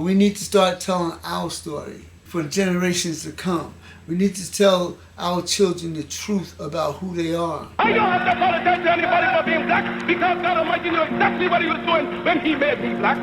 We need to start telling our story for generations to come. We need to tell our children the truth about who they are. I don't have to apologize to anybody for being black because God Almighty knew exactly what He was doing when He made me black.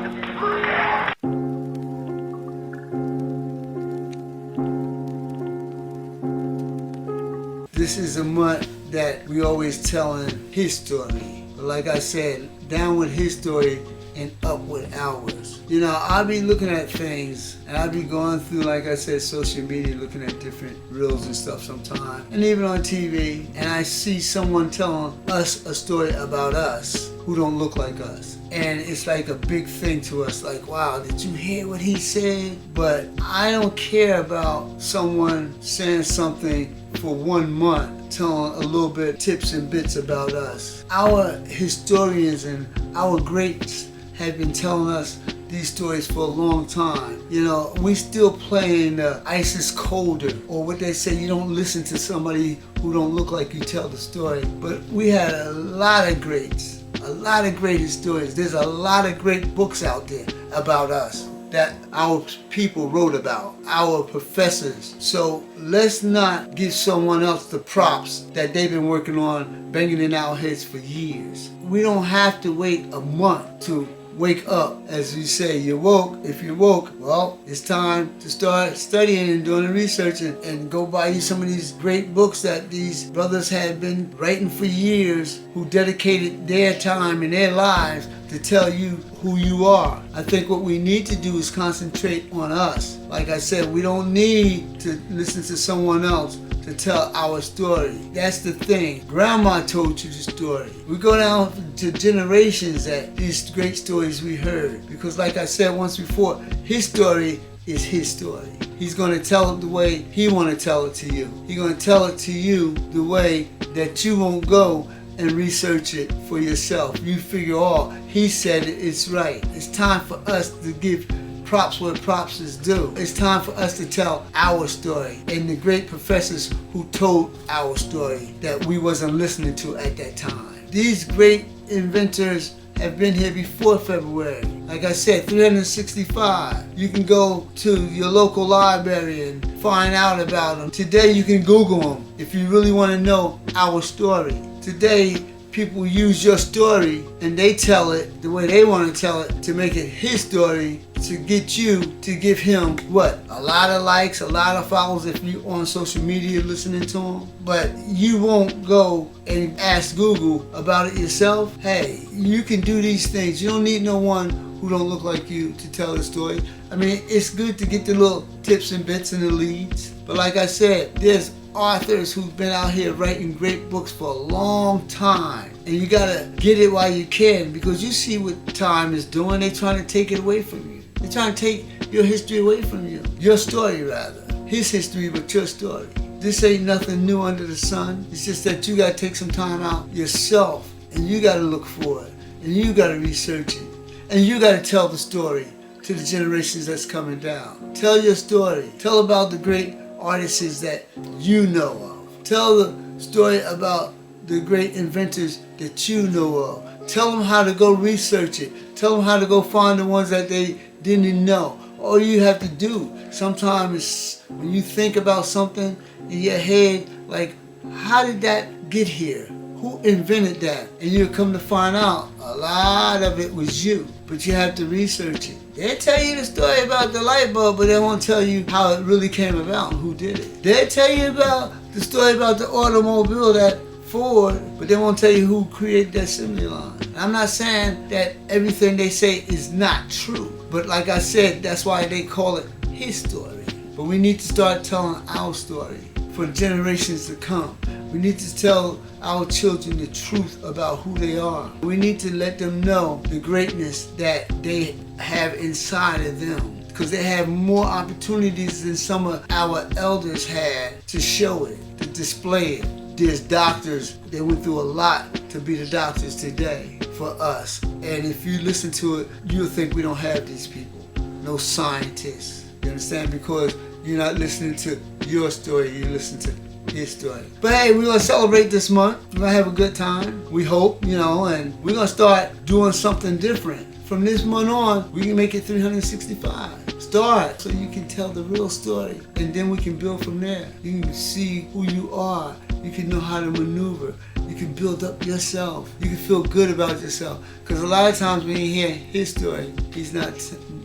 This is a month that we always telling his story. But like I said, down with his story and up with ours. You know, I'll be looking at things and I'll be going through, like I said, social media, looking at different reels and stuff sometimes, and even on TV, and I see someone telling us a story about us who don't look like us. And it's like a big thing to us, like, wow, did you hear what he said? But I don't care about someone saying something for 1 month, telling a little bit tips and bits about us. Our historians and our greats have been telling us these stories for a long time. You know, we still playing the ice is colder, or what they say, you don't listen to somebody who don't look like you tell the story. But we had a lot of greats, a lot of great historians. There's a lot of great books out there about us that our people wrote about, our professors. So let's not give someone else the props that they've been working on, banging in our heads for years. We don't have to wait a month to wake up. As you say, you're woke. If you're woke, well, it's time to start studying and doing the research and go buy you some of these great books that these brothers have been writing for years, who dedicated their time and their lives to tell you who you are. I think what we need to do is concentrate on us. Like I said, we don't need to listen to someone else to tell our story. That's the thing. Grandma told you the story. We go down to generations at these great stories we heard. Because like I said once before, his story is his story. He's going to tell it the way he want to tell it to you. He's going to tell it to you the way that you won't go and research it for yourself. You figure, oh, he said it, it's right. It's time for us to give props where props is due. It's time for us to tell our story and the great professors who told our story that we wasn't listening to at that time. These great inventors have been here before February. Like I said, 365. You can go to your local library and find out about them. Today you can Google them if you really want to know our story. Today, people use your story and they tell it the way they want to tell it to make it his story, to get you to give him what? A lot of likes, a lot of followers if you on social media listening to him. But you won't go and ask Google about it yourself. Hey, you can do these things. You don't need no one who don't look like you to tell the story. I mean, it's good to get the little tips and bits and the leads. But like I said, there's authors who've been out here writing great books for a long time, and you gotta get it while you can, because you see what time is doing. They're trying to take it away from you. They're trying to take your history away from you. Your story, rather. His history, but your story. This ain't nothing new under the sun. It's just that you gotta take some time out yourself, and you gotta look for it, and you gotta research it, and you gotta tell the story to the generations that's coming down. Tell your story. Tell about the great artists that you know of. Tell the story about the great inventors that you know of. Tell them how to go research it. Tell them how to go find the ones that they didn't know. All you have to do sometimes is when you think about something in your head, like, how did that get here? Who invented that? And you come to find out a lot of it was you, but you have to research it. They'll tell you the story about the light bulb, but they won't tell you how it really came about and who did it. They'll tell you about the story about the automobile, that Ford, but they won't tell you who created that assembly line. And I'm not saying that everything they say is not true, but like I said, that's why they call it his story. But we need to start telling our story for generations to come. We need to tell our children the truth about who they are. We need to let them know the greatness that they have inside of them, because they have more opportunities than some of our elders had to show it, to display it. There's doctors, they went through a lot to be the doctors today for us. And if you listen to it, you'll think we don't have these people. No scientists. You understand? Because you're not listening to your story, you listen to his story. But hey, we're gonna celebrate this month. We're gonna have a good time, we hope, and we're gonna start doing something different. From this month on, we can make it 365. Start so you can tell the real story, and then we can build from there. You can see who you are. You can know how to maneuver. You can build up yourself. You can feel good about yourself. Because a lot of times when you hear his story, he's not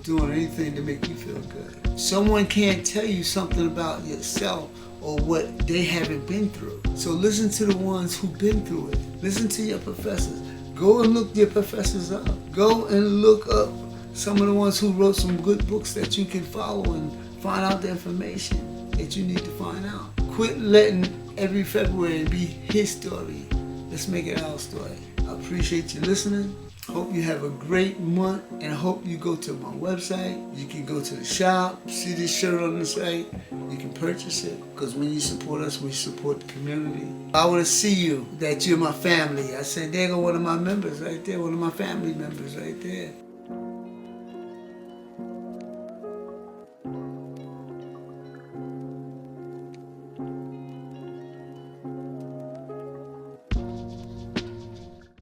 doing anything to make you feel good. Someone can't tell you something about yourself or what they haven't been through. So listen to the ones who've been through it. Listen to your professors. Go and look your professors up. Go and look up some of the ones who wrote some good books that you can follow and find out the information that you need to find out. Quit letting every February be his story. Let's make it our story. I appreciate you listening. Hope you have a great month, and I hope you go to my website. You can go to the shop, see this shirt on the site. You can purchase it, because when you support us, we support the community. I want to see you, that you're my family. I said, there go one of my members right there, one of my family members right there.